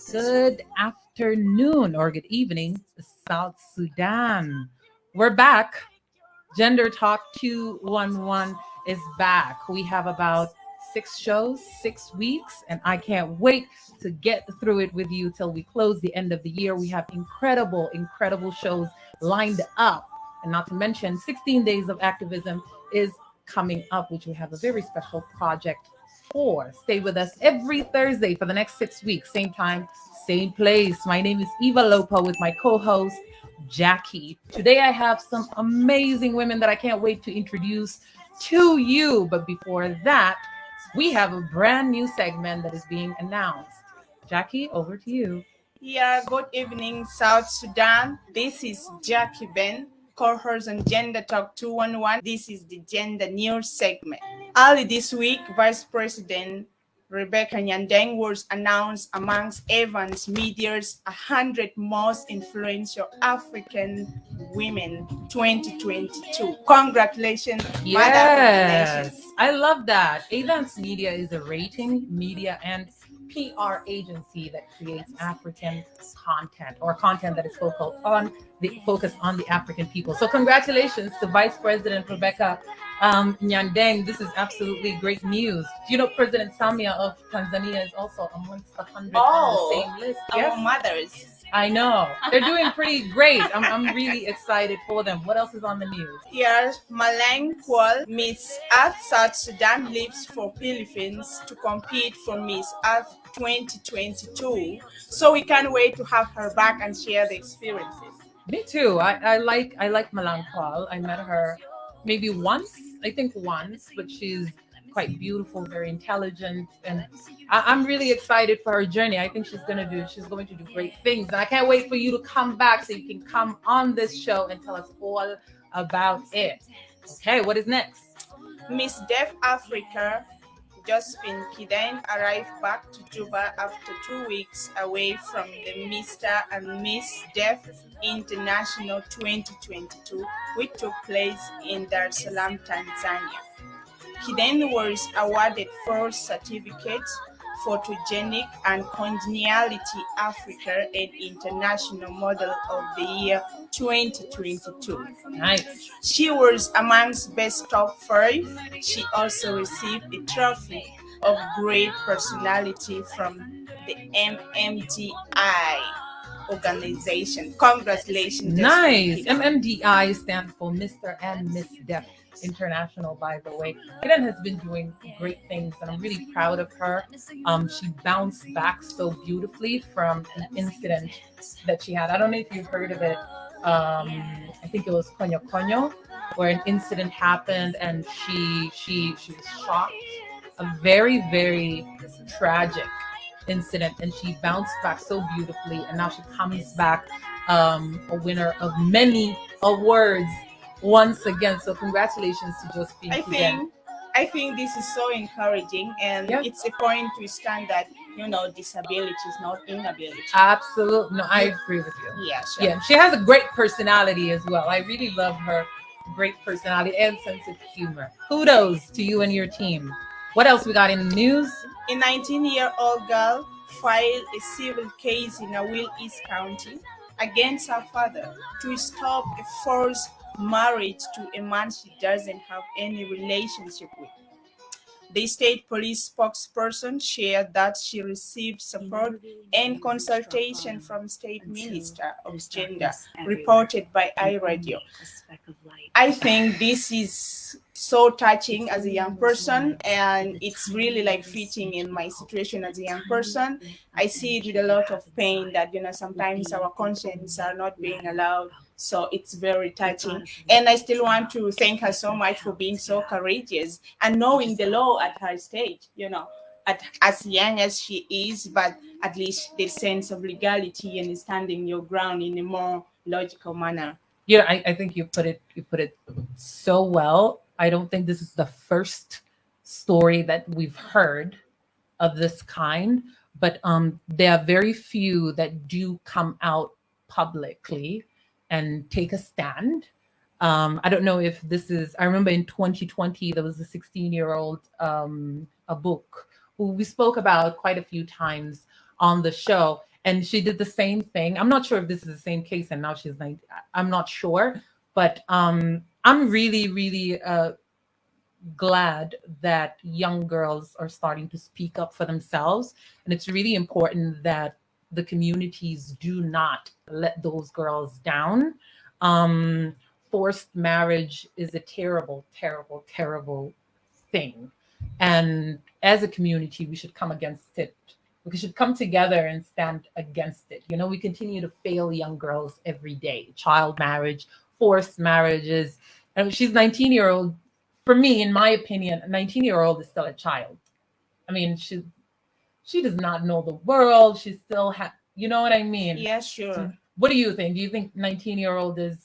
Good afternoon or good evening, South Sudan. We're back. Gender Talk 211 is back. We have about 6 shows, 6 weeks, and I can't wait to get through it with you till we close the end of the year. We have incredible shows lined up. And not to mention, 16 Days of Activism is coming up, which we have a very special project for. Stay with us every Thursday for the next 6 weeks, same time, same place. My name is Eva Lopa with my co host, Jackie. Today I have some amazing women that I can't wait to introduce to you. But before that, we have a brand new segment that is being announced. Jackie, over to you. Yeah, good evening, South Sudan. This is Jackie Ben, co-host on Gender Talk 211. This is the Gender News segment. Early this week, Vice President Rebecca Nyandeng was announced amongst Evans Media's 100 most influential African women 2022. Congratulations, Mother Yes, Nation. I love that. Avance Media is a rating, media, and PR agency that creates African content or content that is focused on the African people. So congratulations to Vice President Rebecca Nyandeng. This is absolutely great news. Do you know President Samia of Tanzania is also amongst the 100 on the same list? Our mothers. I know. They're doing pretty great. I'm really excited for them. What else is on the news? Here, Malang Kwal, Miss Earth South Sudan leaves for Philippines to compete for Miss Earth 2022. So we can't wait to have her back and share the experiences. Me too. I like Malang Kwal. I met her maybe once, I think once, but she's quite beautiful, very intelligent, and I'm really excited for her journey. I think she's going to do great things, and I can't wait for you to come back so you can come on this show and tell us all about it. Okay, what is next? Miss Deaf Africa Josephine Kiden arrived back to Juba after 2 weeks away from the Mr. and Miss Deaf International 2022, which took place in Dar es Salaam, Tanzania. Kiden was awarded 4 certificates: Photogenic and Congeniality Africa and International Model of the Year 2022. Nice. She was amongst best top 5. She also received the trophy of Great Personality from the MMDI organization. Congratulations. Nice. MMDI stands for Mr. and Miss Deaf International, by the way. Kiden has been doing great things, and I'm really proud of her. She bounced back so beautifully from an incident that she had. I don't know if you've heard of it. I think it was Konyo Konyo, where an incident happened and she was shot. A very tragic incident, and she bounced back so beautifully, and now she comes back a winner of many awards once again. So congratulations to Josephine. I think this is so encouraging, and it's a point to stand that disability is not inability. Absolutely. No, I agree with you. Yeah, sure. Yeah, she has a great personality as well. I really love her great personality and sense of humor. Kudos to you and your team. What else we got in the news? A 19-year-old girl filed a civil case in Will East County against her father to stop a forced marriage to a man she doesn't have any relationship with. The state police spokesperson shared that she received support and consultation from State Minister of Gender, reported by iRadio. I think this is so touching as a young person, and it's really like fitting in my situation as a young person. I see it with a lot of pain that sometimes our conscience are not being allowed. So it's very touching. And I still want to thank her so much for being so courageous and knowing the law at her stage, at as young as she is, but at least the sense of legality and standing your ground in a more logical manner. Yeah, I think you put it so well. I don't think this is the first story that we've heard of this kind, but there are very few that do come out publicly and take a stand. I don't know if this is, I remember in 2020, there was a 16-year-old, a book who we spoke about quite a few times on the show. and she did the same thing. I'm not sure if this is the same case, and now she's 90. I'm not sure, but I'm really, really glad that young girls are starting to speak up for themselves. And it's really important that the communities do not let those girls down. Um, Forced marriage is a terrible, terrible, terrible thing. And as a community, we should come against it. We should come together and stand against it. You know, we continue to fail young girls every day. Child marriage, forced marriages. And she's 19-year-old. For me, in my opinion, a 19-year-old is still a child. I mean, she does not know the world. She still you know what I mean? Yeah, So sure. what do you think? Do you think 19-year-old is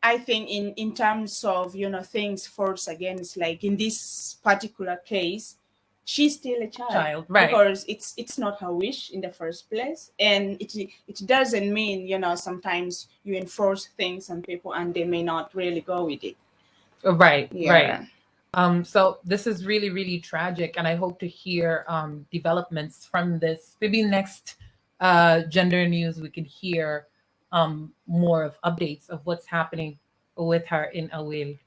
I think in terms of things forced against, like in this particular case, she's still a child, right? because it's not her wish in the first place, and it doesn't mean sometimes you enforce things on people and they may not really go with it. Right, right. Yeah. So this is really, really tragic, and I hope to hear developments from this. Maybe next gender news we can hear more of updates of what's happening with her in Awil.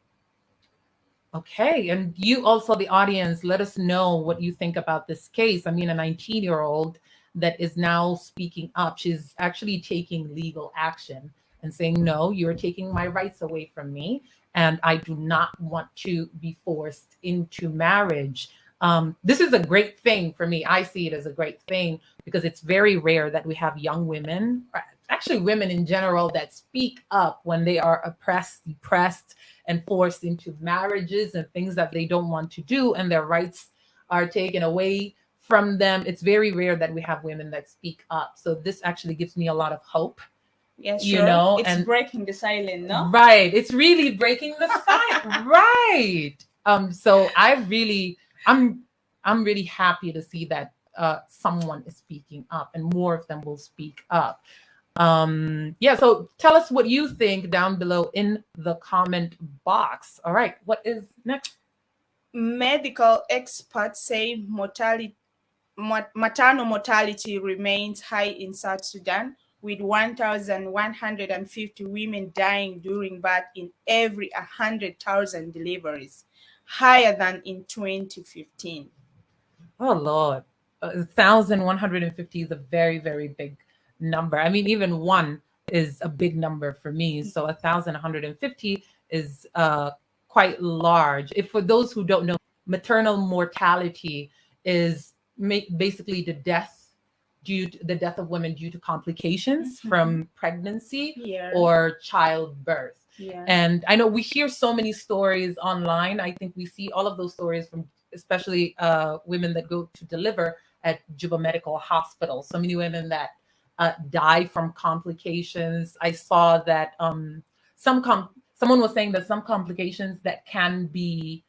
Okay, and you also, the audience, let us know what you think about this case. I mean, a 19-year-old that is now speaking up. She's actually taking legal action and saying, no, you're taking my rights away from me, and I do not want to be forced into marriage. This is a great thing for me. I see it as a great thing because it's very rare that we have young women, or actually women in general, that speak up when they are oppressed, depressed, and forced into marriages and things that they don't want to do, and their rights are taken away from them. It's very rare that we have women that speak up. So this actually gives me a lot of hope. Yeah, sure. It's breaking the silence, no? Right. It's really breaking the silence. Right. So I'm really happy to see that someone is speaking up, and more of them will speak up. So tell us what you think down below in the comment box. All right, what is next? Medical experts say maternal mortality remains high in South Sudan, with 1,150 women dying during birth in every 100,000 deliveries, higher than in 2015. Oh Lord, 1,150 is a very, very big number. I mean, even one is a big number for me. So 1,150 is quite large. If for those who don't know, maternal mortality is basically the death of women due to complications from pregnancy or childbirth. Yeah. And I know we hear so many stories online. I think we see all of those stories from especially women that go to deliver at Juba Medical Hospital. So many women that die from complications. I saw that someone was saying that some complications that can be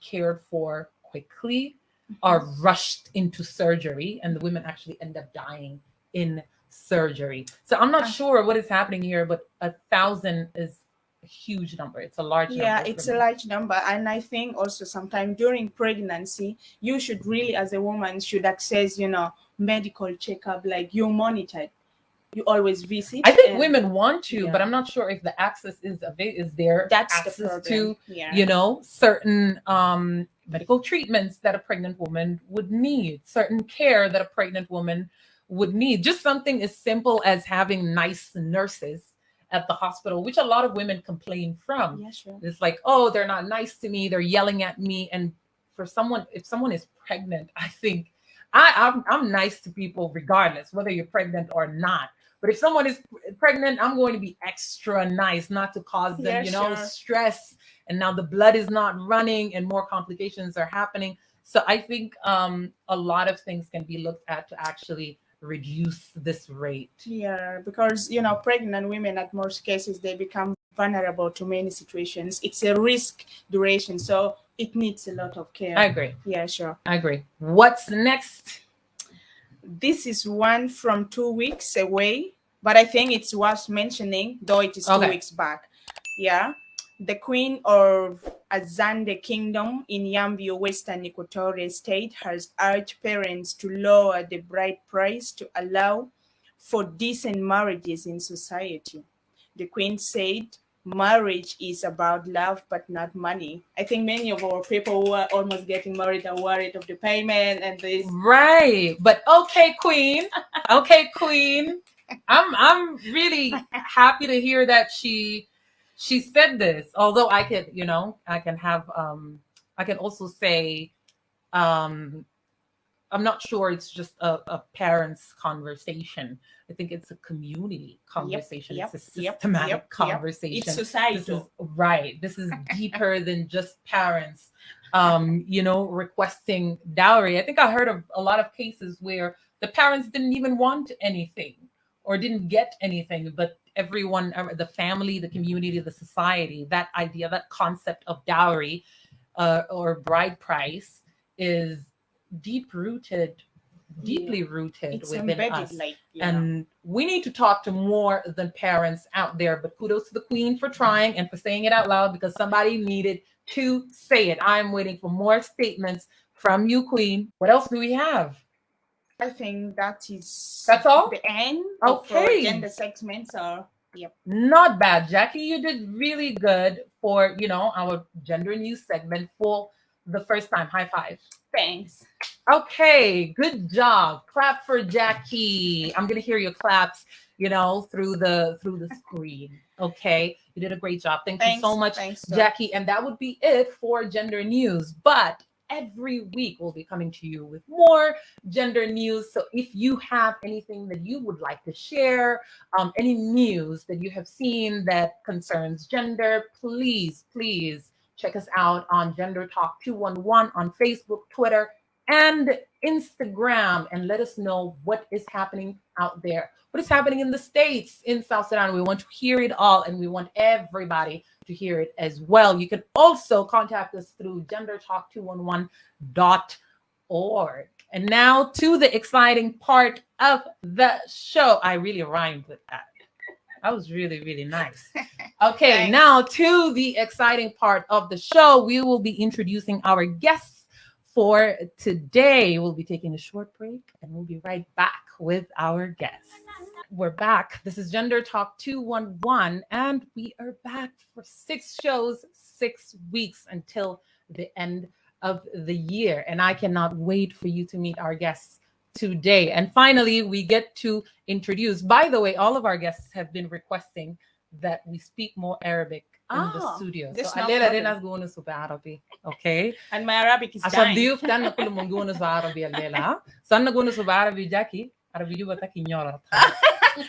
cared for quickly are rushed into surgery, and the women actually end up dying in surgery. So I'm not sure what is happening here, but 1,000 is a huge number. It's a large number. Yeah, it's a large number. And I think also sometimes during pregnancy, you should really, as a woman, should access, medical checkup, like you're monitored. You always visit. I think women want to, but I'm not sure if the access is there. That's access the problem. To, certain medical treatments that a pregnant woman would need, certain care that a pregnant woman would need. Just something as simple as having nice nurses at the hospital, which a lot of women complain from. Yeah, sure. It's like, oh, they're not nice to me. They're yelling at me. And if someone is pregnant, I think I'm nice to people regardless, whether you're pregnant or not. But if someone is pregnant, I'm going to be extra nice, not to cause them, stress. And now the blood is not running and more complications are happening. So I think a lot of things can be looked at to actually reduce this rate. Yeah, because, pregnant women, at most cases, they become vulnerable to many situations. It's a risk duration, so it needs a lot of care. I agree. Yeah, sure. I agree. What's next? This is one from 2 weeks away, but I think it's worth mentioning, though it is 2 weeks back. Yeah. The Queen of Azande Kingdom in Yambio, Western Equatorial State, has urged parents to lower the bride price to allow for decent marriages in society. The Queen said, marriage is about love but not money. I think many of our people who are almost getting married are worried of the payment and this. Right. But okay, Queen. Okay, Queen. I'm really happy to hear that she said this. Although I could, I can have I can also say I'm not sure it's just a parents' conversation. I think it's a community conversation. It's a systematic conversation. It's societal. This is right. This is deeper than just parents, requesting dowry. I think I heard of a lot of cases where the parents didn't even want anything or didn't get anything, but everyone, the family, the community, the society, that idea, that concept of dowry or bride price is deeply rooted it's within embedded, us. And we need to talk to more than parents out there. But kudos to the Queen for trying and for saying it out loud, because somebody needed to say it. I'm waiting for more statements from you, Queen. What else do we have? I think that's all? The end Okay. of gender segments. Yep. Not bad, Jackie. You did really good for, our gender news segment for the first time. High five. Thanks. Okay, good job. Clap for Jackie. I'm gonna hear your claps, through the screen. Okay, you did a great job. Thanks you so much, Jackie. And that would be it for gender news. But every week we'll be coming to you with more gender news. So if you have anything that you would like to share, any news that you have seen that concerns gender, please check us out on Gender Talk 211 on Facebook, Twitter, and Instagram, and let us know what is happening out there. What is happening in the States, in South Sudan? We want to hear it all, and we want everybody to hear it as well. You can also contact us through gendertalk211.org. And now to the exciting part of the show. I really rhymed with that. That was really, really nice. Okay, Thanks. Now to the exciting part of the show. We will be introducing our guests for today. We'll be taking a short break and we'll be right back with our guests. We're back. This is Gender Talk 211, and we are back for 6 shows, 6 weeks until the end of the year. And I cannot wait for you to meet our guests today. And finally, we get to introduce, by the way, all of our guests have been requesting that we speak more Arabic in the studio. So Alela Rena's going to Arabic, okay? And my Arabic is عشان ضيوف كان كلهم يقولون عربي الليلة. So أنا قولنا عربي Jackie. عربي جوا تاكي نيورات.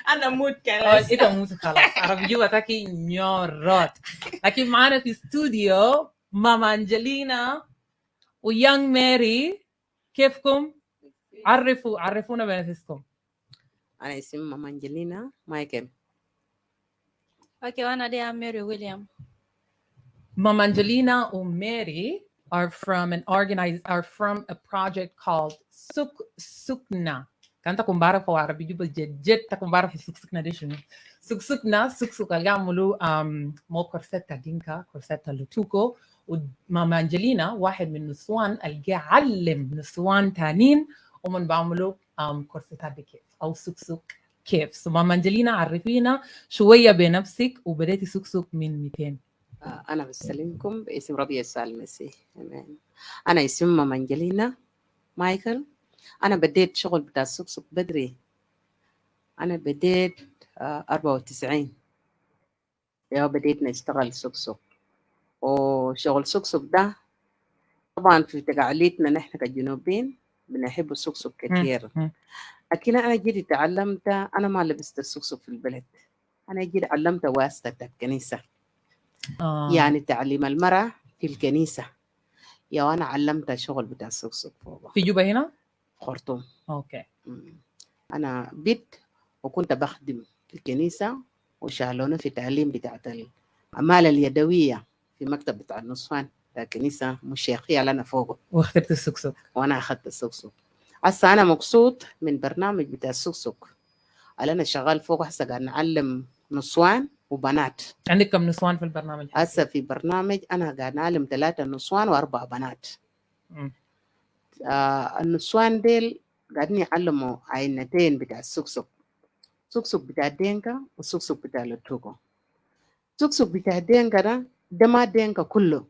أنا موت خلاص. إنت موت خلاص. عربي جوا تاكي نيورات. لكن معنا في استوديو ماما أنجلينا ويانج ماري. كيفكم؟ عرفونا بنفسكم. أنا اسمي ماما أنجلينا مايكل. Okay, وأنا دي ماري ويليام. Mama Angelina or Mary are from a project called Suk-Sukna. Kanta kumbara for Arabi juba jet ta kumbara fi Suk-Sukna dishun. Suk-Sukna يعملوا مو كورسيتا دينكا كورسيتا لوتوكو. وماما أنجلينا واحد من النسوان اللي يعلم نسوان تانين ومن بعملوا كورسيتا بكيف أو سك كيف. So ماما أنجلينا عرفينا شوية بنفسك وبديتي سك من 200. أنا بسلمكم باسم ربيع يسوع المسيح. أنا اسمي ماما أنجلينا مايكل. أنا بديت شغل بتاع السك بدري. أنا بديت 94 بديت نشتغل سك وشغل سك ده طبعا في تقاليدنا نحن كجنوبين بنحب السك كثير. لكن أنا جيت تعلمت، أنا ما لبست السك في البلد، أنا جيت علمت واسطة الكنيسة. يعني تعليم المرأة في الكنيسة. وأنا علمت شغل بتاع السك في جوبا هنا؟ خرطوم. أوكي. أنا بيت وكنت بخدم في الكنيسة وشغلونا في تعليم بتاعت الأعمال اليدوية في مكتب بتاع النسوان بتاع الكنيسة مشيخية لنا فوقه. واخترت السك. وأنا أخذت السك. هسه أنا مبسوط من برنامج بتاع السك اللي أنا شغال فوقه. هسه قاعد نعلم نسوان وبنات. عندك كم نسوان في البرنامج؟ هسه في برنامج أنا قاعد أعلم 3 نسوان و4 بنات. النسوان ديل قاعدين يعلموا عينتين بتاع السكسك، سكسك بتاع الدينكا والسكسك بتاع التوكو. سكسك بتاع الدينكا ده ما دينكا كله.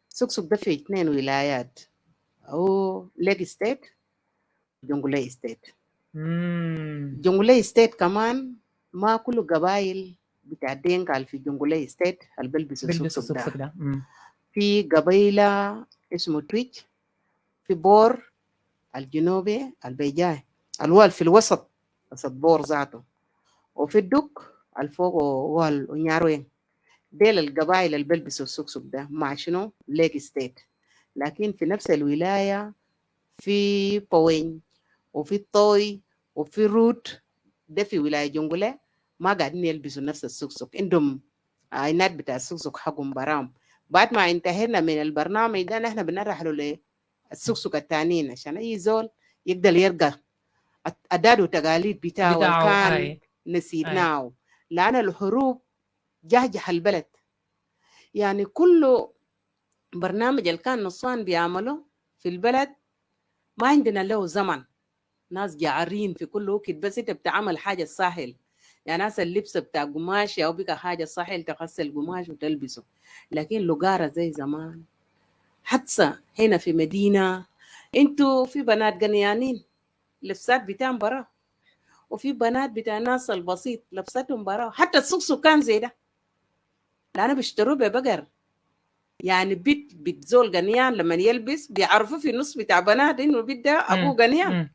سكسك ده في 2 ولايات، أو ليج ستيت جنجولي ستيت. جنجولي ستيت كمان ما كل قبائل بتاع الدينكا اللي في جنجولي ستيت اللي بيلبسوا السكسك ده. في قبيلة اسمه تويتش، في بور الجنوبي البيجاي الوال في الوسط بور ذاته، وفي الدك الفوق وال ونياروين. ديل القبائل اللي بيلبسوا السكسك ده مع شنو ليك ستيت. لكن في نفس الولاية في بوين وفي طوي وفي روت، ده في ولاية جنجولة ما قاعدين يلبسوا نفس السكسك، عندهم عينات بتاع السكسك حقهم برام. بعد ما انتهينا من البرنامج ده نحن بنرحلوا للسكسك التانيين عشان أي زول يقدر يرقى أداد وتقاليد بتاعه كان نسيناه، لأن الحروب جهجح البلد. يعني كل برنامج اللي كان نصان بيعمله في البلد ما عندنا له زمن، ناس جعارين في كل وقت، بس انت بتعمل حاجة سهل. يعني ناس اللبس بتاع قماش أو بقى حاجة سهل تغسل قماش وتلبسه. لكن لقارة زي زمان حتى هنا في مدينة انتوا في بنات غنيانين لبسات بتاع برا، وفي بنات بتاع الناس البسيط لبساتهم برا. حتى السكسك كان زي ده لأنه بيشتروه ببقر. يعني بيت زول غنيان لما يلبس بيعرفوا في النص بتاع بنات انه البيت ده ابوه غنيان.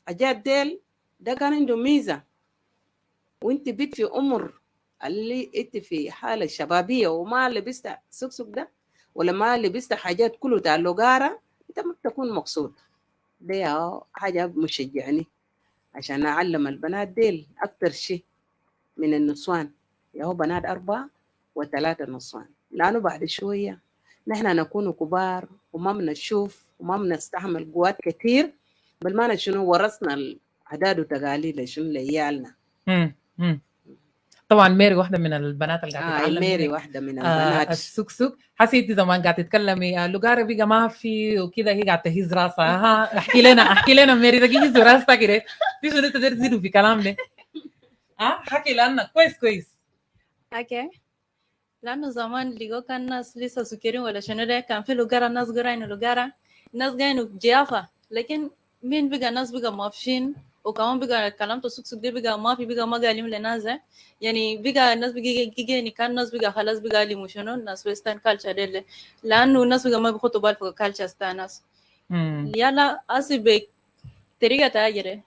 اجاد ديل ده كان عنده ميزه. وانت بيت في عمر اللي انت في حاله شبابيه وما لبست سكسك ده ولا ما لبست حاجات كله بتاع اللقاره، انت ما بتكون مقصود. ده حاجه مشجعني عشان اعلم البنات ديل اكتر شيء من النسوان. ياهو بنات 4 و3 نسوان، لانه بعد شويه نحن نكون كبار وما بنشوف وما بنستحمل قوات كتير، بل ما شنو ورثنا العادات والتقاليد شنو لعيالنا. طبعا ميري واحده من البنات اللي قاعده تتعلم. ميري واحده من البنات. السكسك حسيتي زمان قاعده تتكلمي لقاره بقى ما في وكذا، هي قاعده تهز راسها. ها احكي لنا ميري دقيقه هز راسها كده، في شنو تقدر تزيدوا في كلام ده؟ حكي لنا كويس. اوكي. لأنه زمان لقوا كان الناس لسه سكرين ولا شنو ده، كان في لقارة الناس قراين لقارة، الناس قاينوا جيافة. لكن مين بقى الناس بقى مافشين، وكمان بقى كلام تسوق دي بقى ما في، بقى ما قالين لناس. يعني بقى الناس بقى يعني كان الناس بقى خلاص بقى قالوا شنو الناس ويسترن كالتشر دي، لأنه الناس بقى ما بيخطوا بال في كالتشر ناس. يلا أسيبك طريقة تاجرة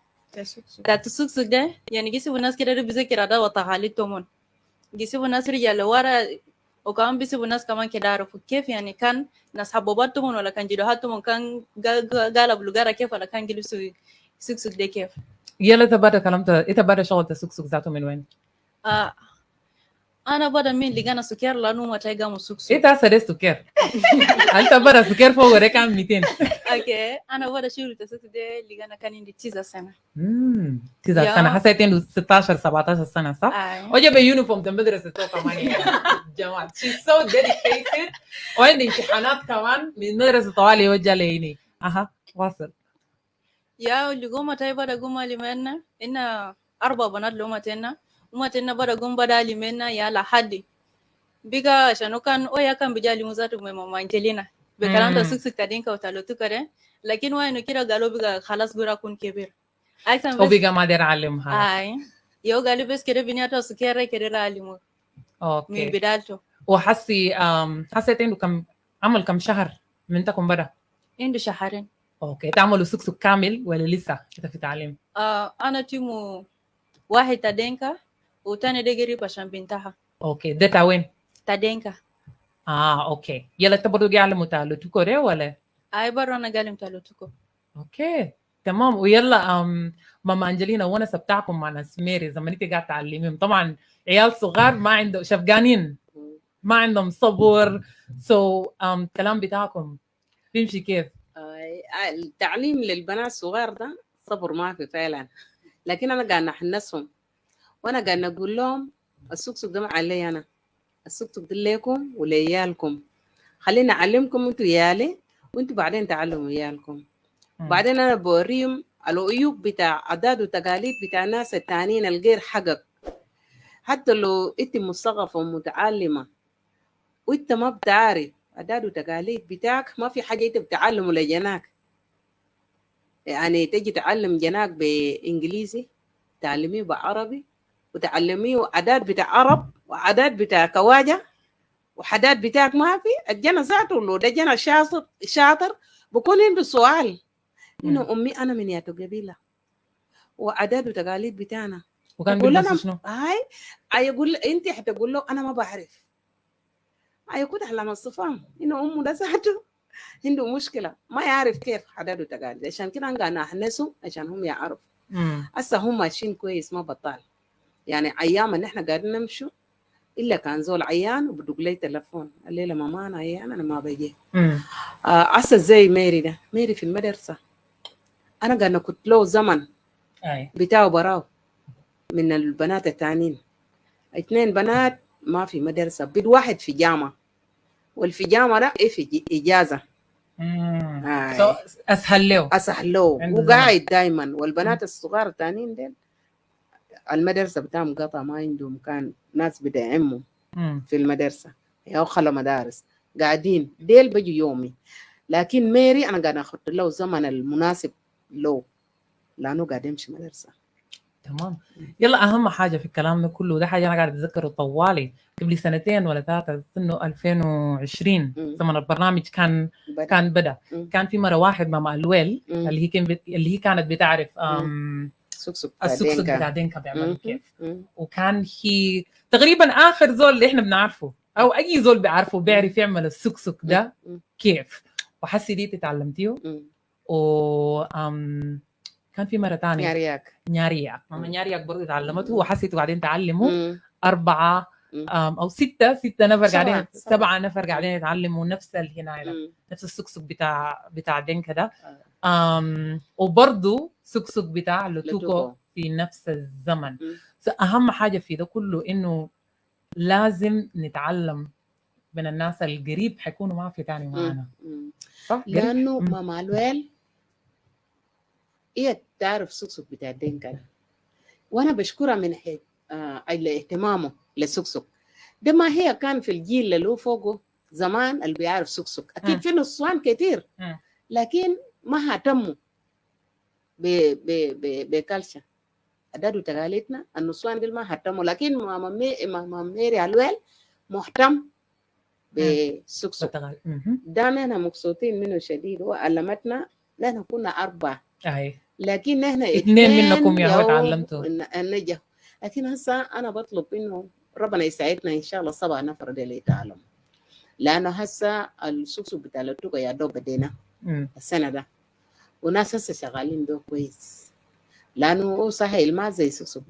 تسوق ده. يعني جيسوا الناس كده بيذكر هذا وتعالي تومون، جيسوا الناس رجال ورا، وكمان بيسيبوا الناس كمان كده يعرفوا كيف يعني كان ناس حبوباتهم ولا كان جدوهاتهم كان قالب لقارة كيف ولا كان جلسوا سكسك ده كيف. يلا تبدا كلام تبدا شغل السكسك ذاته من وين؟ انا بدا مين اللي كان سكر لانه ما تاي قاموا سكسك. ايه تاسا ده سكر؟ انت بدا سكر فوق ده كان 200. اوكي انا بدا شغل السكسك ده اللي كان عندي 9 سنه. 9 سنه، حسيت انه 16 17 سنه صح؟ وجب يونيفورم المدرسه تو كمان يا جماعه. شي سو ديديكيتد، وعندي امتحانات كمان من المدرسه طوالي وجه ليني. واصل يا اللي قوم تاي بدا قوم لمنا ان 4 بنات لو ماتنا وماتنا بدا قوم بدا لمنا يا لحد بيجا عشان كان ويا كان بيجالي مزاتو ماما انجلينا بكلام تسكسك تدينك وتالوتو كده. لكن وين كده قالوا بيجا خلاص غورا كون كبير احسن بس وبيجا ما دير علمها. اي يو قالوا بس كده بنياتو سكيره كده علموا. اوكي من بدايته. وحسي حسيت انه كم شهر من تكون بدا؟ عنده 2 شهر. اوكي تعملوا سكسك كامل ولا لسه كده في تعليم؟ انا تيمو 1 تدينكا وتاني ده قريب عشان بنتها. اوكي ده وين؟ تدينكا. اوكي يلا انت برضه قاعد تالوتو ده ولا؟ اي برا انا قاعد تالوتو. اوكي تمام. ويلا ماما انجلينا وانا بتاعكم مع ناس ميري زمان انت قاعد تعلميهم، طبعا عيال صغار ما عنده شفقانين ما عندهم صبر. الكلام بتاعكم بيمشي كيف؟ التعليم للبنات الصغار ده صبر ما في فعلا. لكن انا قاعد احنسهم وانا قاعد اقول لهم السكسك ده ما علي أنا، السكسك ده ليكم وليالكم. خلينا أعلمكم أنتوا يالي، وأنتوا بعدين تعلموا يالكم. بعدين أنا بوريهم العيوب بتاع عادات وتقاليد بتاع الناس التانيين الغير حقك. حتى لو أنت مثقفة ومتعلمة وأنت ما بتعرف عادات وتقاليد بتاعك، ما في حاجة أنت بتعلمه لجناك. يعني تجي تعلم جناك بإنجليزي، تعلميه بعربي، وتعلميه عادات بتاع عرب وعادات بتاع كواجة، وحدات بتاعك ما في الجنة ذاته. لو ده جنة شاطر بكون عنده سؤال إنه أمي أنا من ياتو قبيلة وعادات وتقاليد بتاعنا، وكان يقول بيلبسوا أنا شنو؟ هاي يقول أنت حتقول له أنا ما بعرف. يكون على الصفام إنه أمه ده ذاته عنده مشكلة ما يعرف كيف عادات وتقاليد. عشان كده أنا قاعد أحنسهم عشان هم يعرفوا. هسه هم ماشيين كويس ما بطال. يعني أيام إن إحنا قاعدين نمشوا إلا كان زول عيان وبدق لي تلفون الليلة ماما أنا عيان أنا ما بجي. عسى زي ميري ده، ميري في المدرسة أنا قاعدة كنت له زمن بتاعه براو من البنات التانيين. 2 بنات ما في مدرسة، بيد واحد في جامعة، والفي جامعة ده إيه في إجازة. أسهل له وقاعد دايما. والبنات الصغار التانيين ديل المدرسة بتاعهم قطع، ما عندهم كان ناس بدعموا في المدرسة يا خلا مدارس قاعدين ديل بيجوا يومي. لكن ميري أنا قاعد أخذت له الزمن المناسب له لأنه قاعد يمشي مدرسة. تمام. يلا أهم حاجة في الكلام ده كله، ده حاجة أنا قاعد أتذكره طوالي قبل 2 ولا 3 إنه 2020 زمن البرنامج كان بدأ. كان في مرة واحد ماما الويل اللي هي كانت بتعرف السكسك بتاع دينكا بيعملوا كيف. وكان هي تقريبا آخر زول اللي إحنا بنعرفه أو أي زول بيعرفه بيعرف يعمل السكسك ده كيف. وحسي دي تتعلمتيه. و كان في مرة تانية نيارياك ماما نيارياك برضه تعلمته وحسيت وبعدين تعلموا 4 أو 6 نفر قاعدين 7 نفر قاعدين يتعلموا نفس الهناية نفس السكسك بتاع دينكا ده. وبرضه سكسك بتاع لوتوكو في نفس الزمن. أهم حاجة في ده كله إنه لازم نتعلم من الناس القريب حيكونوا ما في تاني معنا. صح؟ لأنه ماما الويل هي تعرف سكسك بتاع دينكا، وانا بشكرها من حيث اهتمامه للسكسك ده. ما هي كان في الجيل اللي هو فوقه زمان اللي بيعرف سكسك، اكيد في نسوان كتير لكن ما اهتموا بكالشة عادات وتقاليدنا. النسوان دي ما اهتموا، لكن ماما ميري الويل مهتم بسكسك ده. نحن مبسوطين منه شديد. وعلمتنا نحن كنا 4 لكن نحن 2 منكم يا هو تعلمتوا النجح. لكن هسه أنا بطلب إنه ربنا يساعدنا إن شاء الله 7 نفر دي اللي يتعلم. لأنه هسه السكسك بتاع لوتوكو يا دوب بدينا السنة ده، وناس هسه شغالين دو كويس. لأنه سهل ما زي السكسك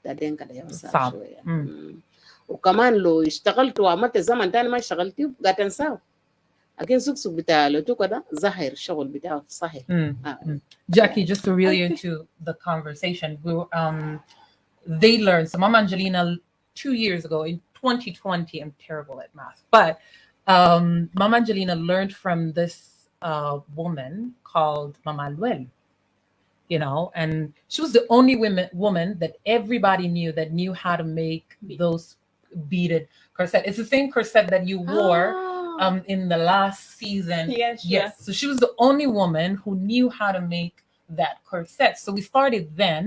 بتاع دين كده يا صعب شوية. وكمان لو اشتغلت وعملت زمن تاني ما اشتغلتيه قاعد تنساه. لكن سكسك بتاع لوتوكو ده ظاهر الشغل بتاعه صحيح. Jackie, just to reel you into the conversation, they learned. So Mama Angelina 2 years ago in 2020, I'm terrible at math, but Mama Angelina learned from this woman called Mama Luel, you know, and she was the only woman that everybody knew how to make those beaded corset. It's the same corset that you wore in the last season. Yes. So she was the only woman who knew how to make that corset. So we started then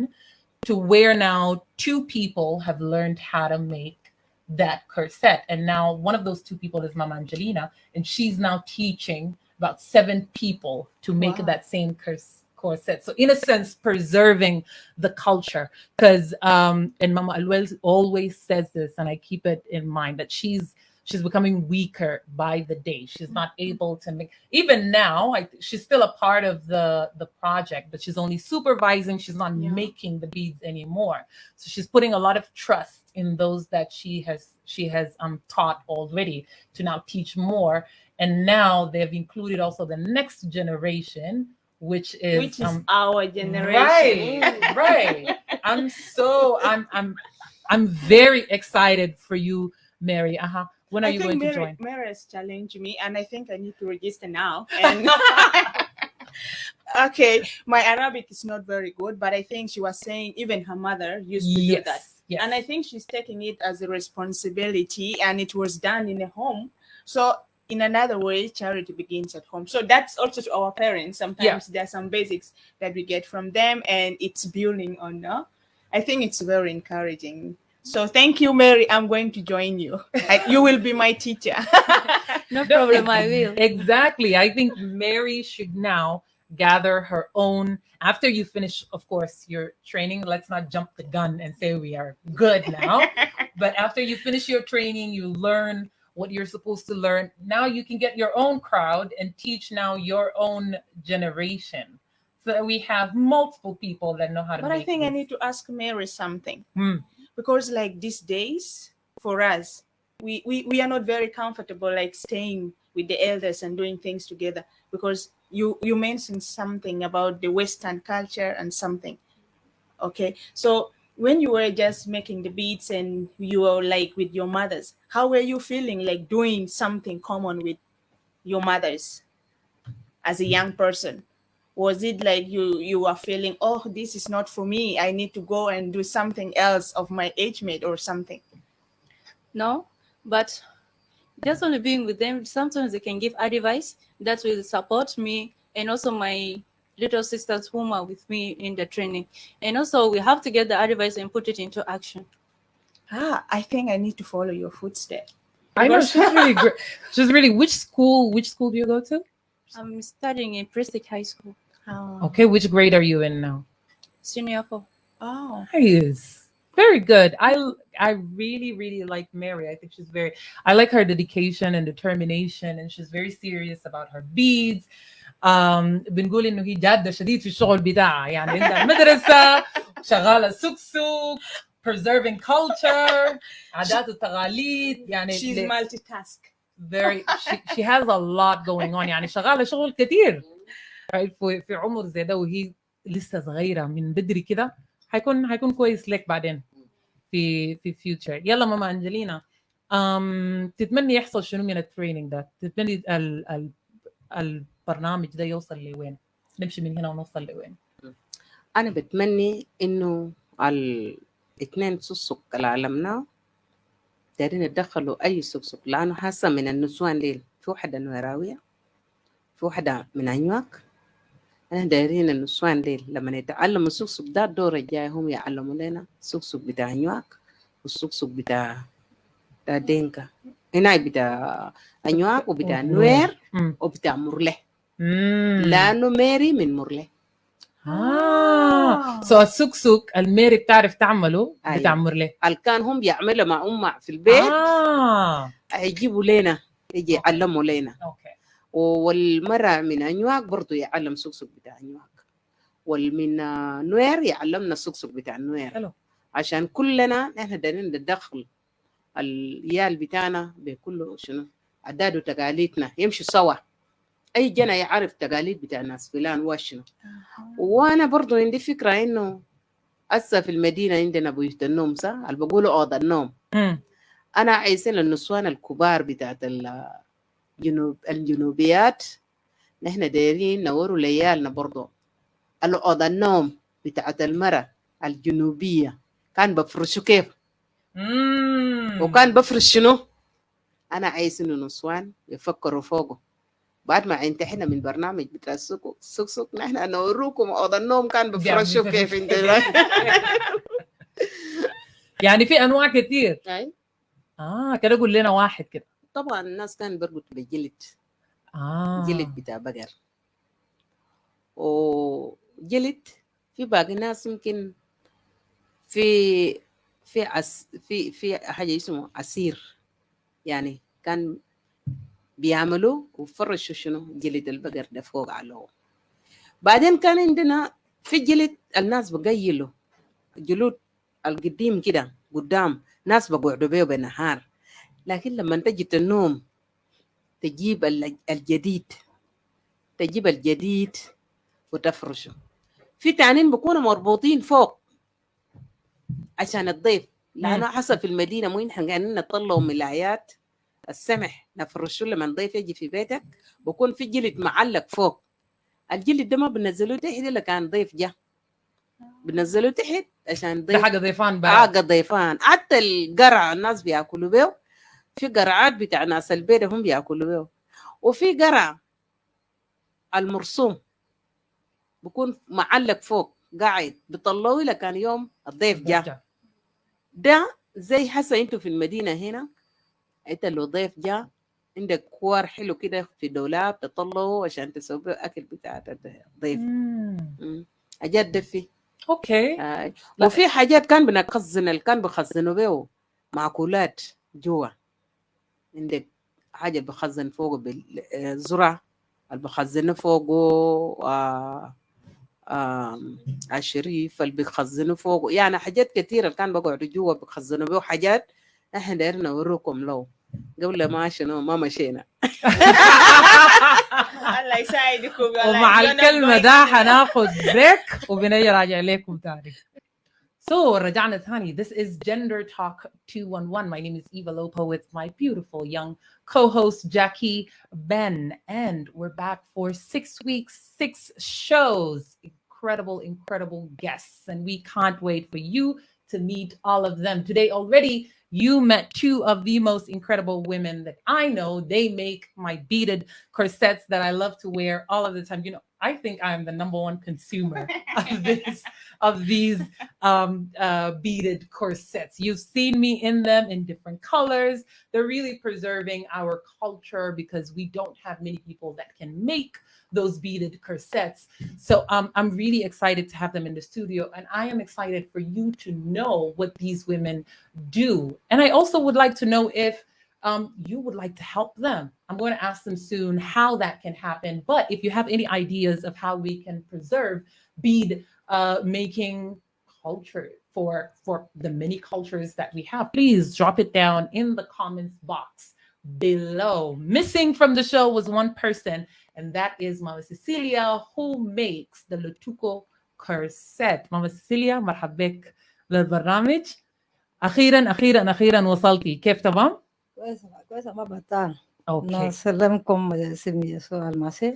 to where now 2 people have learned how to make that corset. And now one of those 2 people is Mama Angelina, and she's now teaching about 7 people to make that same corset. So in a sense, preserving the culture. Because and Mama Alwell always says this, and I keep it in mind, that she's becoming weaker by the day. She's not able to make, even now, she's still a part of the project, but she's only supervising. She's not making the beads anymore. So she's putting a lot of trust in those that she has taught already to now teach more. And now they've included also the next generation, which is our generation. Right. I'm I'm very excited for you, Mary. When are I you think going to join? Mary has challenged me, and I think I need to register now. And okay, my Arabic is not very good, but I think she was saying even her mother used to do that. Yes. And I think she's taking it as a responsibility, and it was done in a home. So in another way, charity begins at home. So that's also to our parents. Sometimes there are some basics that we get from them, and it's building on. I think it's very encouraging. So thank you, Mary. I'm going to join you. You will be my teacher. No problem, I will. Exactly. I think Mary should now gather her own. After you finish, of course, your training, let's not jump the gun and say we are good now. But after you finish your training, you learn what you're supposed to learn. Now you can get your own crowd and teach now your own generation. So that we have multiple people that know how to But make I think this. I need to ask Mary something. Hmm. Because like these days, for us, we are not very comfortable like staying with the elders and doing things together, because you mentioned something about the Western culture and something. Okay, so when you were just making the beads and you were like with your mothers, how were you feeling like doing something common with your mothers as a young person? Was it like you were feeling, oh, this is not for me, I need to go and do something else of my age mate or something? No, but just only being with them, sometimes they can give advice that will support me and also my little sisters whom are with me in the training. And also we have to get the advice and put it into action. I think I need to follow your footsteps. I know she's really great. She's really. Which school do you go to? I'm studying in Prestige High School, Okay, which grade are you in now? senior 4. Oh, Nice. Very good. I really like Mary. I think she's very. I like her dedication and determination, and she's very serious about her beads. بنقول انه هي جاده شديد في الشغل بتاعها، يعني عندها مدرسه شغاله سوق preserving culture عادات وتقاليد، يعني she's multitask. very she has a lot going on، يعني شغاله شغل كتير right في عمر زي ده، وهي لسه صغيره من بدري كده، هيكون كويس لك بعدين في future. يلا ماما انجلينا، تتمني يحصل شنو من التريننج ده؟ تتمني البرنامج ده يوصل لوين؟ نمشي من هنا ونوصل لوين؟ أنا بتمني إنه الاثنين سوق اللي علمناه دايرين يدخلوا أي سوق، لأنه حاسة من النسوان ديل في وحدة نوراوية، في وحدة من أنيواك. أنا دايرين النسوان ديل لما يتعلموا سوق ده الدور الجاي هم يعلموا لنا سوق بتاع أنيواك والسوق بتاع دينكا، هنا بتاع أنيواك وبتاع نوير وبتاع مرله، لأنه ميري من مرله. سو السوق الميري بتعرف تعمله بتاع مرله، كان هم بيعملوا مع أمه في البيت، هيجيبوا لنا يجي يعلموا لنا. والمرة من أنيواك برضو يعلم سوق بتاع أنيواك، والمن نوير يعلمنا سوق بتاع نوير. عشان كلنا نحن دايرين ندخل اليال بتاعنا بكله شنو عداد وتقاليدنا يمشي سوا، أي جنا يعرف تقاليد بتاع الناس فلان وشنو. وأنا برضو عندي فكرة إنه أسا في المدينة عندنا بيوت النوم صح اللي بقولوا أوضة النوم. أنا عايزين النسوان الكبار بتاعت الجنوبيات نحن دايرين نوروا ليالنا برضو الأوضة النوم بتاعت المرأة الجنوبية كان بفرشوا كيف وكان بفرش شنو. أنا عايز إنه نسوان يفكروا فوقه بعد ما انتهينا من برنامج بتاع السوق نحن نوروكم أوضة النوم كان بفرشوا كيف عندنا. يعني في أنواع كتير. أي كده قول لنا واحد كده. طبعا الناس كان بربط بجلد، جلد بتاع بقر، وجلد في باقي ناس يمكن في حاجة اسمه عصير، يعني كان بيعملوا وفرشوا شنو جلد البقر ده فوق عليه. بعدين كان عندنا في جلد الناس بقيلوا جلود القديم كده قدام ناس بقعدوا بيه بالنهار، لكن لما تجي النوم تجيب الجديد وتفرشه. في تانين بيكونوا مربوطين فوق عشان الضيف لانه حصل في المدينه مو نحن قاعدين نطلعوا ملايات السمح نفرشوا لما ضيف يجي في بيتك بكون في جلد معلق فوق. الجلد ده ما بنزلوه تحت الا كان ضيف جا، بنزلوه تحت عشان ده ضيف حاجه ضيفان بقى. حاجه ضيفان. حتى القرع الناس بياكلوا بيه، في قرعات بتاع ناس البيت هم بياكلوا بيه، وفي قرع المرسوم بكون معلق فوق قاعد بيطلعوه الا كان يوم الضيف جا. ده زي حسا انتوا في المدينه هنا، انت لو ضيف جا عندك كوار حلو كده في الدولاب تطلعه عشان تسوي بيه اكل بتاع الضيف. حاجات ده فيه. اوكي. وفي حاجات كان بنخزن، كان بخزنوا بيه معقولات جوا. عندك حاجه بخزن فوقه بالزرع، اللي بخزنه فوقه الشريف اللي بيخزنوا فوق، يعني حاجات كثيرة كان بقعدوا جوا بيخزنوا بيه حاجات. احنا دايرين نوريكم لو قبل ما شنو ما مشينا. الله يساعدكم. ومع الكلمة ده هناخد بريك وبنجي راجع لكم تاني. So رجعنا تاني. This is Gender Talk 211. My name is Eva Lopo with my beautiful young co-host Jackie Ben, and we're back for 6 weeks, 6 shows. Incredible guests, and we can't wait for you to meet all of them. Today already you met 2 of the most incredible women that I know. They make my beaded corsets that I love to wear all of the time. You know, I think I'm the #1 consumer of these beaded corsets. You've seen me in them in different colors. They're really preserving our culture because we don't have many people that can make those beaded corsets. So I'm really excited to have them in the studio, and I am excited for you to know what these women do. And I also would like to know if you would like to help them. I'm going to ask them soon how that can happen. But if you have any ideas of how we can preserve bead making culture for the many cultures that we have, please drop it down in the comments box below. Missing from the show was one person, and that is Mama Cecilia, who makes the Lutuko corset. Mama Cecilia, مرحب بك للبرنامج. أخيرا وصلتي. كيف تمام؟ كويسة ما بطال. أوكي. نسلمكم سمي يسوع المسيح.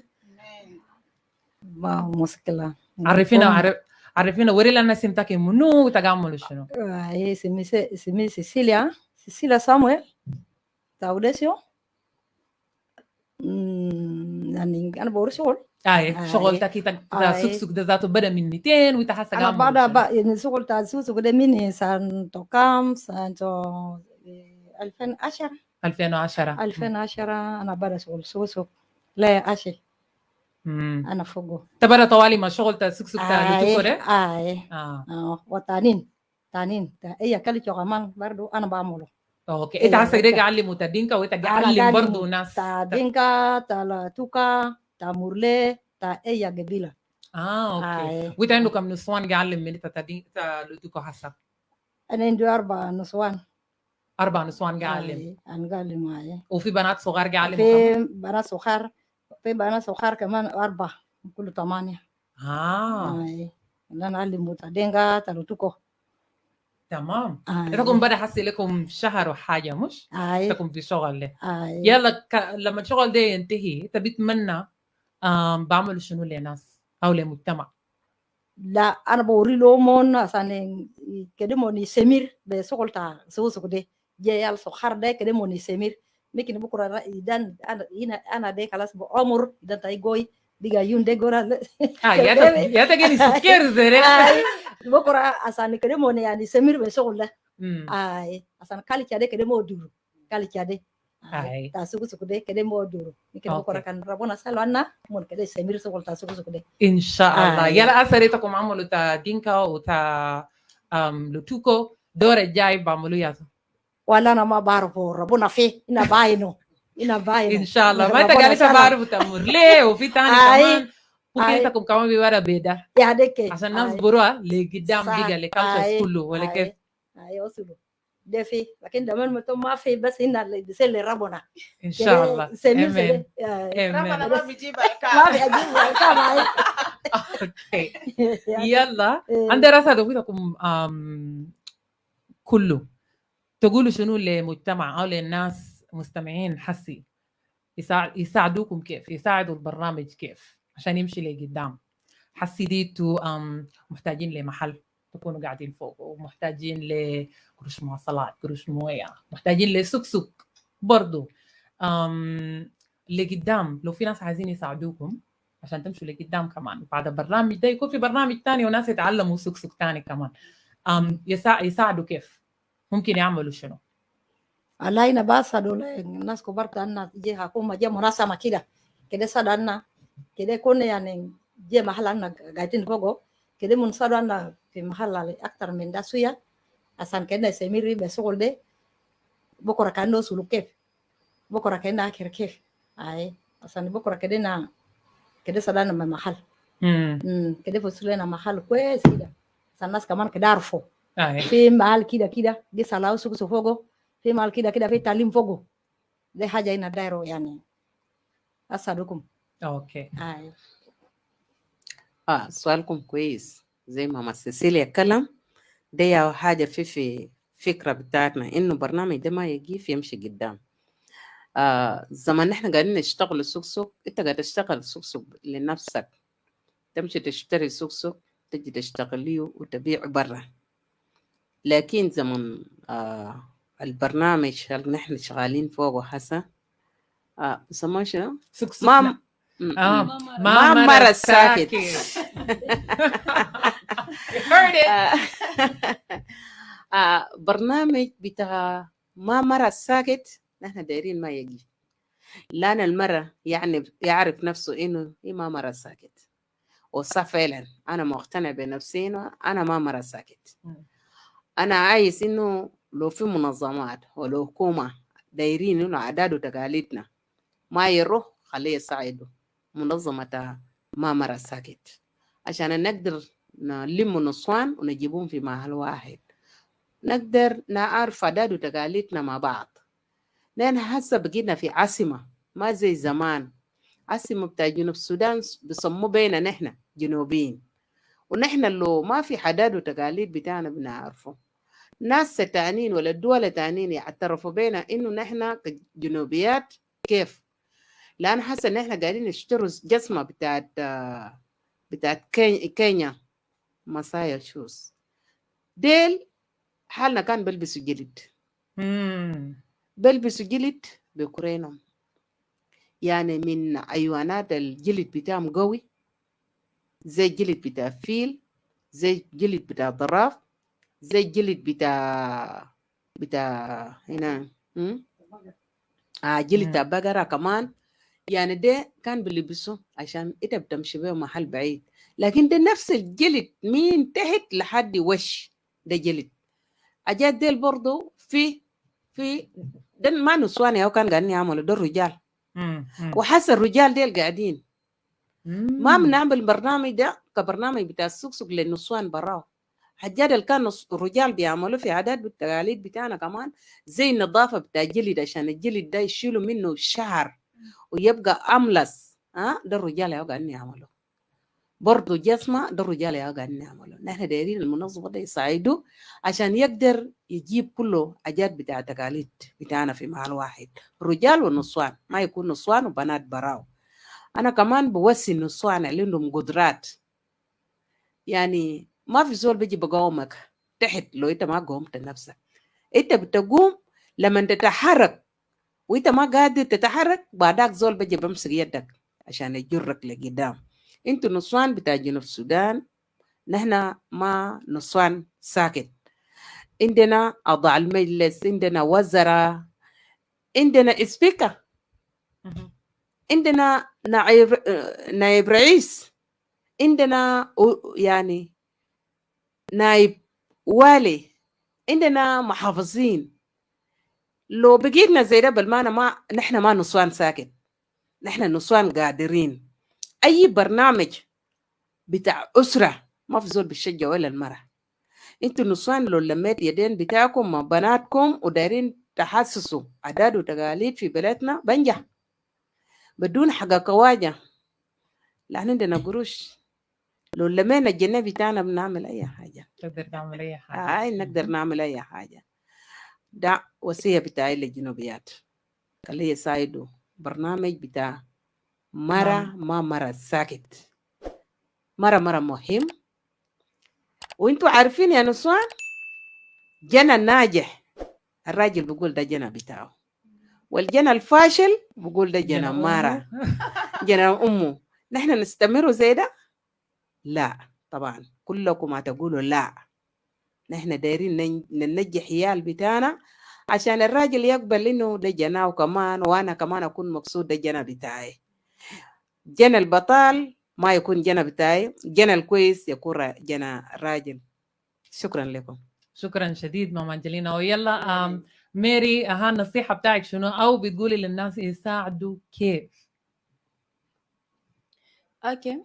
ما مشكلة. عرفينا وري لنا سمتك منو وتعملوا شنو؟ هي سمي سيسيليا سامويل تاوديسيو. يعني أنا بوري شغل. شغل تاكي سوق ده ذاته بدأ من 200 وتحسن. أنا بعد يعني شغل تاع سوق ده مني سان توكام سان 2010 أنا بدأ شغل سوق لا أشي. أنا فوقه. تبرا طوالي ما شغل تا سوق-سukna لتوكو ده؟ وتانين هي كلي كمان برضو أنا بعمله. اوكي. انت عايز ترجع علموا تدينكا وتعلم برضو ناس تدينكا تا توكا تا مورلي تا اي قبيله. اوكي. وانت عندك كم نسوان قاعلم من تدين تا لتوكا حسب؟ انا عندي 4 نسوان. 4 نسوان قاعلم. انا قاعلم معي. وفي بنات صغار قاعلموا كمان؟ في بنات صغار كمان 4 كله 8. انا اعلم تدينكا تا لتوكو. تمام. تكون بدأ حسي لكم شهر وحاجة مش؟ تكون في شغل له. يلا لما الشغل ده ينتهي تبي تمنى بعملوا شنو لناس أو لمجتمع؟ لا أنا بوري لهم عشان كده موني سمير بشغل تاع سوق ده جاي الصخر ده كده موني سمير ممكن بكرة إذا أنا ده خلاص بعمر إذا تايجوي بيجايون ده جورا. يا تجيني سكر زين. بكرة عشان كده موني يعني سمير بشغل ده. عشان كالي كده كده مودور كالي كده. تاسوق ده كده مودور. ممكن بكرة كان ربنا سألنا مون كده سمير شغل تاسوق ده. إن شاء الله. يلا أثرتكم عملوا تا دينكا وتا لوتوكو دور الجاي بعملوا ياسو. ولا أنا ما بعرفه ربنا فيه إنا باينه. إن شاء الله. ما تقالي تعرفوا تمر ليه وفي تاني كمان وكيتكم كمان بيورا بيدا يا ديك عشان الناس بروا لقدام بيجا لكالتس كله ولا كيف؟ وصلوا ده في لكن دمان متوم ما في بس هنا اللي بيصير ربنا إن شاء الله. آمين. ربنا ما بيجيب الكام. أوكي. يلا عند راسا دوكم كله تقولوا شنو لمجتمع او للناس مستمعين حسي يساعدوكم كيف، يساعدوا البرنامج كيف عشان يمشي لقدام. حسي ديتوا محتاجين لمحل تكونوا قاعدين فوق، ومحتاجين لقروش مواصلات، قروش مويه، محتاجين لسك برضو لقدام. لو في ناس عايزين يساعدوكم عشان تمشوا لقدام كمان بعد البرنامج ده، يكون في برنامج تاني وناس يتعلموا سك تاني كمان، يساعدوا كيف؟ ممكن يعملوا شنو؟ alaina basa dole nas ko barta anna je hakuma je munasama kede sadanna kede kone yani je mahala anna gaitin fogo kede mun sadanna fi mahala aktar min da suya asan kede semiri be sogolde bokora kando sulu kef bokora kenda akhir kef ay asan bokora kede na kede sadanna ma mahal kede fosulena mahal kwes kida sanas kaman kede arfo في محل كده دي صلاة سوق فوقه في محل كده في تعليم فوقه دي حاجة هنا دايرو يعني أسعدكم. اوكي. سؤالكم كويس. زي ما سيسيليا كلام دي حاجة في فكرة بتاعتنا إنه برنامج ده ما يجي يمشي قدام. زمان نحن قاعدين نشتغل سوق أنت قاعد تشتغل سوق لنفسك، تمشي تشتري سوق تجي تشتغليه وتبيع برا. لكن زمن البرنامج اللي نحن شغالين فوقه هسه بسموه شنو؟ سك-سكنا. ما مرة ساكت. برنامج بتاع ما مرة ساكت نحن دايرين ما يجي، لأن المرة يعني يعرف نفسه إنه ما مرة ساكت، وصح فعلا أنا مقتنع بنفسي إنه أنا ما مرة ساكت. أنا عايز إنه لو في منظمات ولو حكومة دايرين إنه عداد وتقاليدنا ما يروح خليه يساعدوا منظمة ما مرة ساكت عشان نقدر نلم نصوان ونجيبهم في محل واحد، نقدر نعرف عداد وتقاليدنا مع بعض. لأن هسه بقينا في عاصمة ما زي زمان. عاصمة بتاع جنوب السودان بيسموا بينا نحن جنوبيين، ونحن لو ما في عداد وتقاليد بتاعنا بنعرفه. ناس تانيين ولا الدول تانيين يعترفوا بينا إنه نحن كجنوبيات كيف، لأن حاسة إن إحنا قاعدين نشتروا جسمة بتاعت كينيا مسايا شوز ديل حالنا كان بلبسوا جلد بلبسوا جلد بكرينهم، يعني من أيوانات الجلد بتاعهم قوي زي الجلد بتاع فيل، زي الجلد بتاع ضراف، زي الجلد بتاع هنا جلد بتاع بقرة كمان. يعني ده كان بيلبسوا عشان انت بتمشي بيه محل بعيد، لكن ده نفس الجلد من تحت لحد وش ده جلد. اجاد ديل برضو في ده ما نسواني او كان قاعدين يعملوا ده الرجال، وحس الرجال ديل قاعدين ما بنعمل برنامج ده كبرنامج بتاع السوق للنسوان براو. حجاد اللي كان الرجال بيعملوا في عادات بالتقاليد بتاعنا كمان زي النظافة بتاع الجلد عشان الجلد ده يشيلوا منه الشعر ويبقى أملس. ده الرجال يا قاعدين يعملوا برضو جسمة، ده الرجال يا قاعدين يعملوا. نحن دايرين المنظمة ده يساعدوا عشان يقدر يجيب كله عادات بتاع تقاليد بتاعنا في محل واحد، رجال ونسوان، ما يكون نسوان وبنات براو. أنا كمان بوصي النسوان اللي عندهم قدرات، يعني ما في زول بيجي بقومك تحت لو انت ما قومت نفسك. انت بتقوم لما تتحرك، وانت ما قادر تتحرك بعدك زول بيجي بمسك يدك عشان يجرك لقدام. انتوا نسوان بتاع جنوب السودان نحن ما نسوان ساكت، عندنا أعضاء المجلس، عندنا وزراء، عندنا سبيكر، عندنا نائب رئيس، عندنا يعني نائب والي، عندنا محافظين. لو بقيتنا زي ده بالمعنى ما نحن ما نسوان ساكت، نحن نسوان قادرين. أي برنامج بتاع أسرة ما في زول بيشجع ولا المرأة. انتوا نسوان لو لميت يدين بتاعكم مع بناتكم ودايرين تحسسوا عادات وتقاليد في بلدنا بنجح بدون حاجة كواجة، لأن عندنا قروش. لو لمينا الجنة بتاعنا بنعمل أي حاجة. تقدر تعمل اي حاجه. نقدر نعمل أي حاجة. ده وصية بتاعي للجنوبيات، خليه يساعدوا برنامج بتاع مرة ما مرة ساكت، مرة مهم. وانتوا عارفين يا نسوان، جنى الناجح الراجل بيقول ده جنى بتاعه، والجنى الفاشل بيقول ده جنى مرة، جنى أمه. نحن نستمروا زي ده؟ لا طبعا، كلكم ما تقولوا لا. نحن دايرين ننجح عيال بتاعنا عشان الراجل يقبل انه ده جناه كمان، وانا كمان اكون مبسوط ده جنا بتاعي. جنا البطال ما يكون جنا بتاعي، جنا الكويس يكون جنا راجل. شكرا لكم. شكرا شديد ماما أنجلينا. ويلا ميري، النصيحة بتاعك شنو، أو بتقولي للناس يساعدوا كيف؟ اوكي،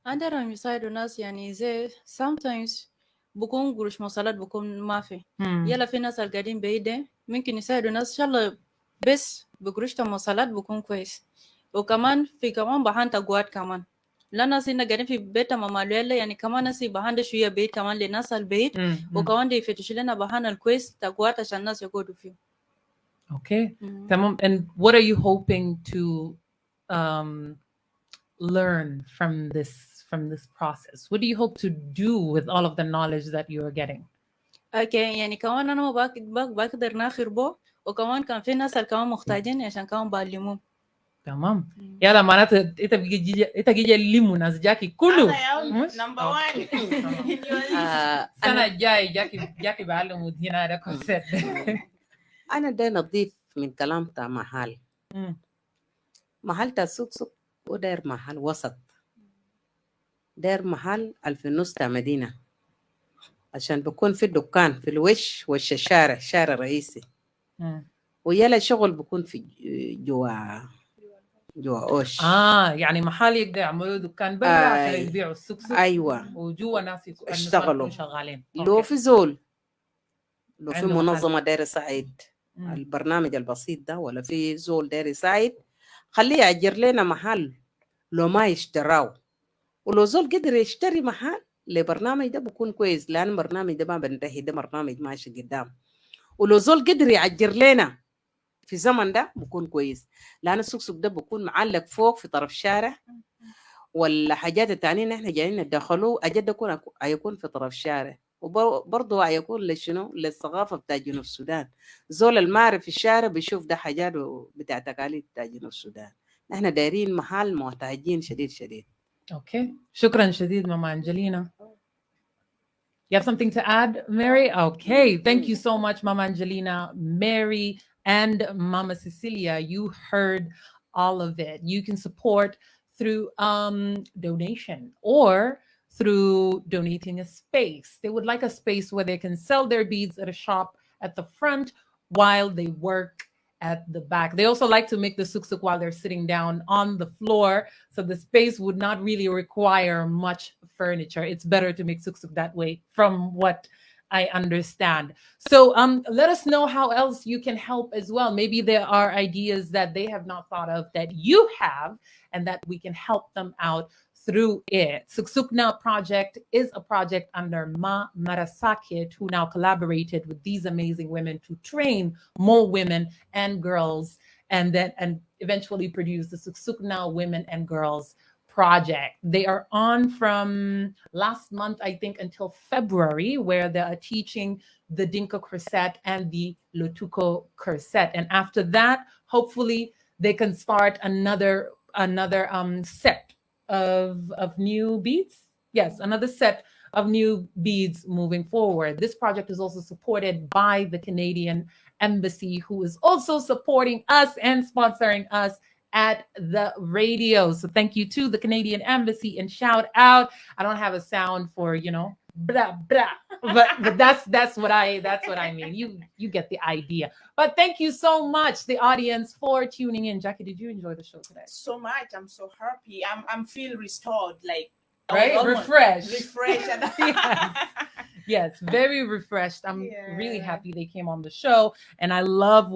عندنا يساعدوا الناس يعني زي sometimes بكون قروش مواصلات بكون ما في. يلا في ناس القاعدين بعيد ممكن يساعدوا الناس ان شاء الله، بس بقروش المواصلات بكون كويس. وكمان في كمان بحان تقوات كمان، لا ناس هنا قاعدين في بيت ماما ليلى يعني كمان ناس بحان شويه بيت كمان لناس البيت، وكمان دي يفتشوا لنا بحان الكويس تقوات عشان الناس يقعدوا فيه. Okay. تمام. And what are you hoping to learn from this process? What do you hope to do with all of the knowledge that you are getting? اوكي، يعني كمان انا ما بقدر ناخر بو، وكمان كان في ناس كمان محتاجين عشان كمان بعلمهم. تمام. يلا معناته انت جيجي الليمو ناس جاكي كله مش نمبر 1 السنه الجاي جاكي بعلموا هنا ده كونسيبت. انا ده نضيف من كلام تاع محل تاع سوق وداير محل وسط، داير محل في النص تاع مدينة، عشان بكون في الدكان في الوش الشارع، شارع رئيسي. ويلا شغل بكون في جوا اوش. يعني محل يقدر يعملوا دكان برا عشان يبيعوا السكسك. ايوه، وجوا ناس اشتغلوا شغالين. لو في زول، لو في منظمة داير يساعد البرنامج البسيط ده، ولا في زول داير يساعد، خليه يأجر لنا محل لو ما يشتراو. ولو زول قدر يشتري محل لبرنامج ده بكون كويس، لأن برنامج ده ما بنتهي، ده برنامج ماشي قدام. ولو زول قدر يأجر لنا في زمن ده بكون كويس، لأن السوق ده بكون معلق فوق في طرف شارع، والحاجات التانية نحن جايين ندخلوه أجد يكون في طرف شارع. وبرضه هيكون لشنو، للثقافة بتاع جنوب السودان. زول المعرف في الشارع بيشوف ده حاجات بتاع تقاليد بتاع جنوب السودان. نحن دايرين محل محتاجين شديد. اوكي، شكرا شديد ماما أنجلينا. You have something to add, Mary? Okay, thank you so much, Mama Angelina, Mary, and Mama Cecilia. You heard all of it. You can support through donation or through donating a space. They would like a space where they can sell their beads at a shop at the front while they work at the back. They also like to make the suk-suk while they're sitting down on the floor, so the space would not really require much furniture. It's better to make suk-suk that way, from what I understand. So let us know how else you can help as well. Maybe there are ideas that they have not thought of that you have, and that we can help them out through it. Suk-Sukna project is a project under Ma Marasakit, who now collaborated with these amazing women to train more women and girls, and eventually produce the Suk-Sukna Women and Girls project. They are on from last month, I think, until February, where they are teaching the Dinka corset and the Lotuko corset. And after that, hopefully they can start another set of new beads. Yes, another set of new beads moving forward. This project is also supported by the Canadian Embassy, who is also supporting us and sponsoring us at the radio. So thank you to the Canadian Embassy, and shout out. I don't have a sound for, blah blah, but that's what I mean. You get the idea. But thank you so much, the audience, for tuning in. Jackie, did you enjoy the show today? So much. I'm so happy. I'm feel restored, like right, refreshed. Yes. Yes, very refreshed. I'm really happy they came on the show, and I love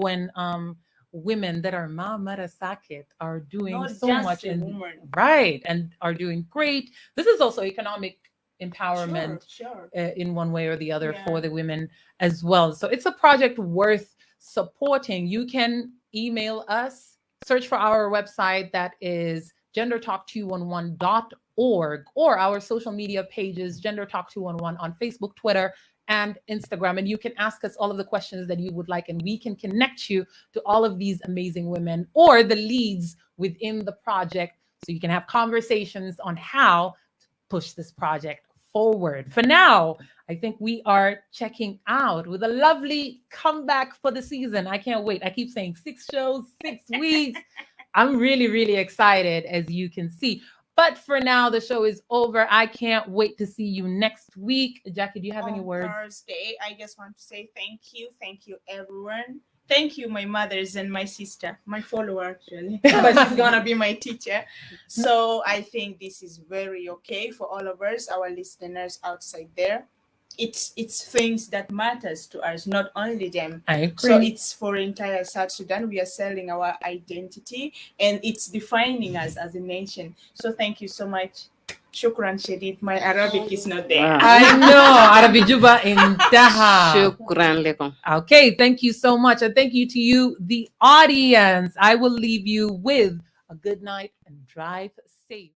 women that are Mamarasakit are doing Not so just much a and woman. right and are doing great. This is also economic empowerment Sure. in one way or the other Yeah. for the women as well. So it's a project worth supporting. You can email us, search for our website that is gendertalk211.org or our social media pages, gendertalk211 on Facebook, Twitter, and Instagram. And you can ask us all of the questions that you would like, and we can connect you to all of these amazing women or the leads within the project so you can have conversations on how to push this project forward. For now, I think we are checking out with a lovely comeback for the season. I can't wait. I keep saying 6 shows, 6 weeks. I'm really, really excited, as you can see. But for now, the show is over. I can't wait to see you next week. Jackie, do you have any On words? Thursday, I just want to say thank you everyone. Thank you, my mothers and my sister, my follower actually, but she's gonna be my teacher. So I think this is very okay for all of us, our listeners outside there. It's things that matters to us, not only them. I agree. So it's for entire South Sudan. We are selling our identity, and it's defining us as a nation. So thank you so much. Shukran Shadid. My Arabic is not there. Wow. I know. Arabi Juba in Daha. Shukran lekum. Okay, thank you so much. And thank you to you, the audience. I will leave you with a good night and drive safe.